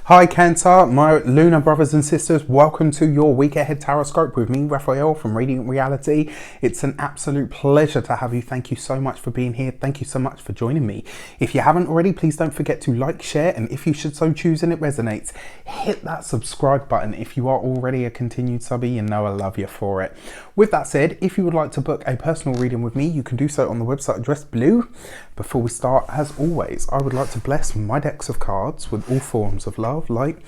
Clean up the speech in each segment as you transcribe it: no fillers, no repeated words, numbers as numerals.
Hi Cancer, my lunar brothers and sisters, welcome to your week ahead tarot with me, Raphael from Radiant Reality. It's an absolute pleasure to have you. Thank you so much for being here. Thank you so much for joining me. If you haven't already, please don't forget to like, share, and if you should so choose and it resonates, hit that subscribe button. If you are already a continued subby, you know I love you for it. With that said, if you would like to book a personal reading with me, you can do so on the website address below. Before we start, as always, I would like to bless my decks of cards with all forms of love, light,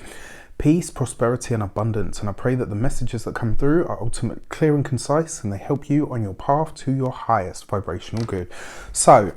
peace, prosperity and abundance, and I pray that the messages that come through are ultimately clear and concise and they help you on your path to your highest vibrational good. So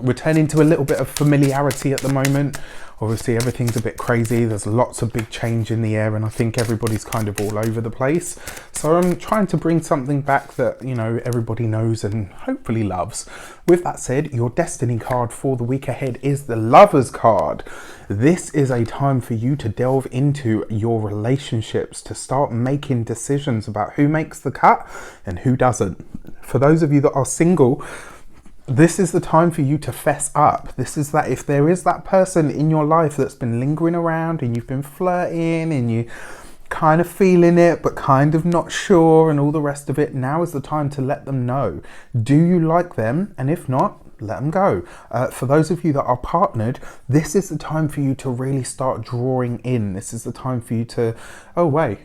returning to a little bit of familiarity at the moment. Obviously everything's a bit crazy, there's lots of big change in the air, and I think everybody's kind of all over the place. So I'm trying to bring something back that, you know, everybody knows and hopefully loves. With that said, your destiny card for the week ahead is the Lovers card. This is a time for you to delve into your relationships, to start making decisions about who makes the cut and who doesn't. For those of you that are single, this is the time for you to fess up. This is that if there is that person in your life that's been lingering around and you've been flirting and you kind of feeling it but kind of not sure and all the rest of it, now is the time to let them know. Do you like them? And if not, let them go. For those of you that are partnered, this is the time for you to really start drawing in. This is the time for you to, oh wait,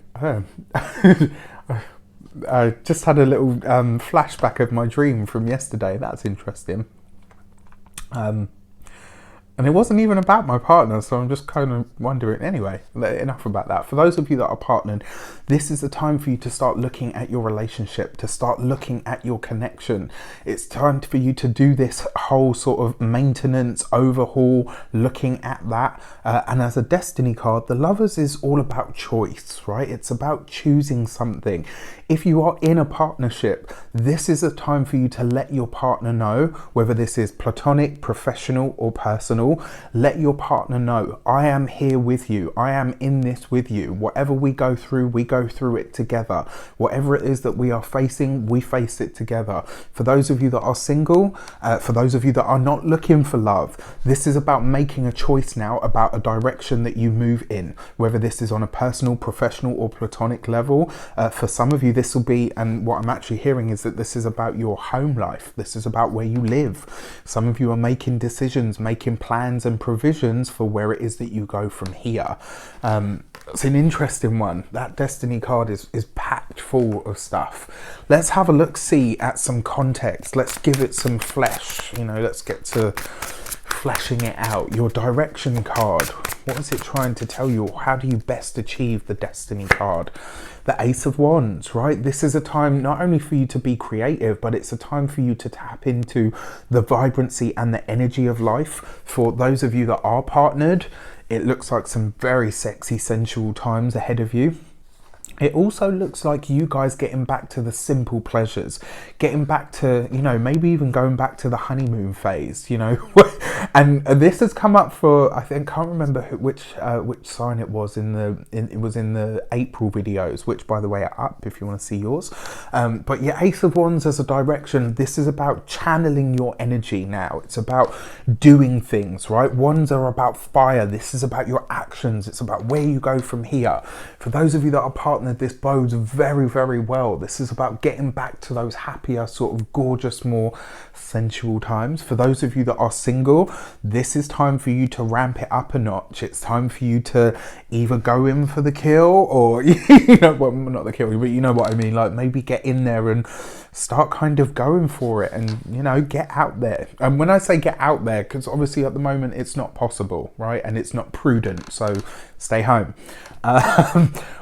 I just had a little flashback of my dream from yesterday. That's interesting. And it wasn't even about my partner, so I'm just kind of wondering. Anyway, enough about that. For those of you that are partnered, this is the time for you to start looking at your relationship, to start looking at your connection. It's time for you to do this whole sort of maintenance, overhaul, looking at that. And as a destiny card, the Lovers is all about choice, right? It's about choosing something. If you are in a partnership, this is a time for you to let your partner know, whether this is platonic, professional, or personal. Let your partner know, I am here with you. I am in this with you. Whatever we go through it together. Whatever it is that we are facing, we face it together. For those of you that are single, for those of you that are not looking for love, this is about making a choice now about a direction that you move in, whether this is on a personal, professional, or platonic level. For some of you, this will be, and what I'm actually hearing is that this is about your home life. This is about where you live. Some of you are making decisions, making plans and provisions for where it is that you go from here. It's an interesting one. That destiny card is packed full of stuff. Let's have a look, see at some context. Let's give it some flesh. You know, let's get to fleshing it out. Your direction card. What is it trying to tell you? How do you best achieve the destiny card? The Ace of Wands, right? This is a time not only for you to be creative, but it's a time for you to tap into the vibrancy and the energy of life. For those of you that are partnered, it looks like some very sexy, sensual times ahead of you. It also looks like you guys getting back to the simple pleasures, getting back to, you know, maybe even going back to the honeymoon phase, you know. And this has come up for, I think, can't remember which sign it was it was in the April videos, which by the way are up if you want to see yours. But yeah, Ace of Wands as a direction, this is about channeling your energy now. It's about doing things, right? Wands are about fire. This is about your actions. It's about where you go from here. For those of you that are partnered, this bodes very, very well. This is about getting back to those happier, sort of gorgeous, more sensual times. For those of you that are single, this is time for you to ramp it up a notch. It's time for you to either go in for the kill or, you know, well, not the kill, but you know what I mean, like maybe get in there and start kind of going for it and, you know, get out there. And when I say get out there, because obviously at the moment it's not possible, right? And it's not prudent, so stay home.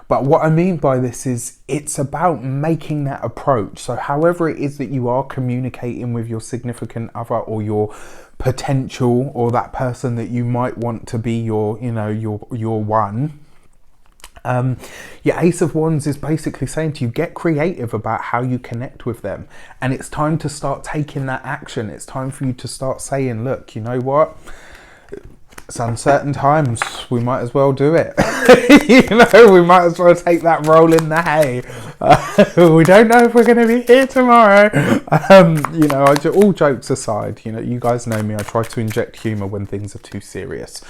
But what I mean by this is it's about making that approach. So however it is that you are communicating with your significant other or your potential or that person that you might want to be your, you know, your one. Your Ace of Wands is basically saying to you, get creative about how you connect with them. And it's time to start taking that action. It's time for you to start saying, look, you know what? It's uncertain times. We might as well do it. You know, we might as well take that roll in the hay. We don't know if we're going to be here tomorrow. You know, all jokes aside, you know, you guys know me. I try to inject humour when things are too serious.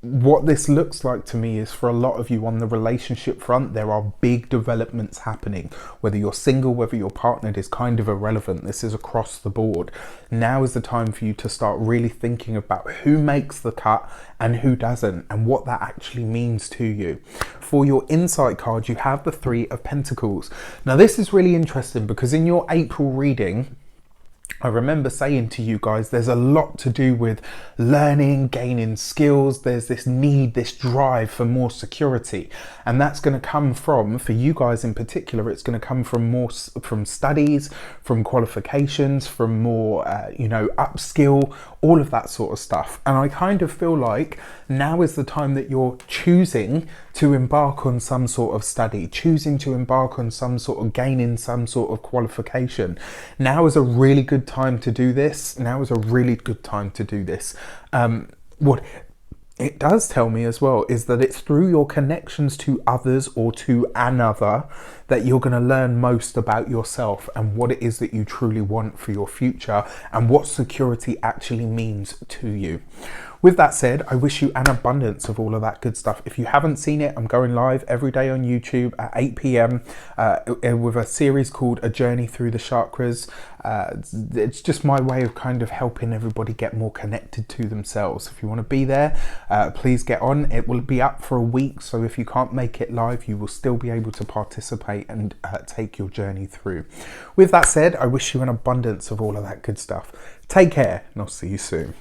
what this looks like to me is, for a lot of you on the relationship front, there are big developments happening. Whether you're single, whether you're partnered, is kind of irrelevant. This is across the board. Now is the time for you to start really thinking about who makes the cut and who doesn't, and what that actually means to you. For your insight card, you have the Three of Pentacles. Now this is really interesting because in your April reading, I remember saying to you guys, there's a lot to do with learning, gaining skills. There's this need, this drive for more security. And that's going to come from, for you guys in particular, it's going to come from more from studies, from qualifications, from more, upskill, all of that sort of stuff. And I kind of feel like now is the time that you're choosing to embark on some sort of study, choosing to embark on some sort of gaining some sort of qualification. Now is a really good time to do this. Now is a really good time to do this. What it does tell me as well is that it's through your connections to others or to another that you're going to learn most about yourself and what it is that you truly want for your future and what security actually means to you. With that said, I wish you an abundance of all of that good stuff. If you haven't seen it, I'm going live every day on YouTube at 8 p.m. With a series called A Journey Through the Chakras. It's just my way of kind of helping everybody get more connected to themselves. If you want to be there, please get on. It will be up for a week, so if you can't make it live, you will still be able to participate and take your journey through. With that said, I wish you an abundance of all of that good stuff. Take care, and I'll see you soon.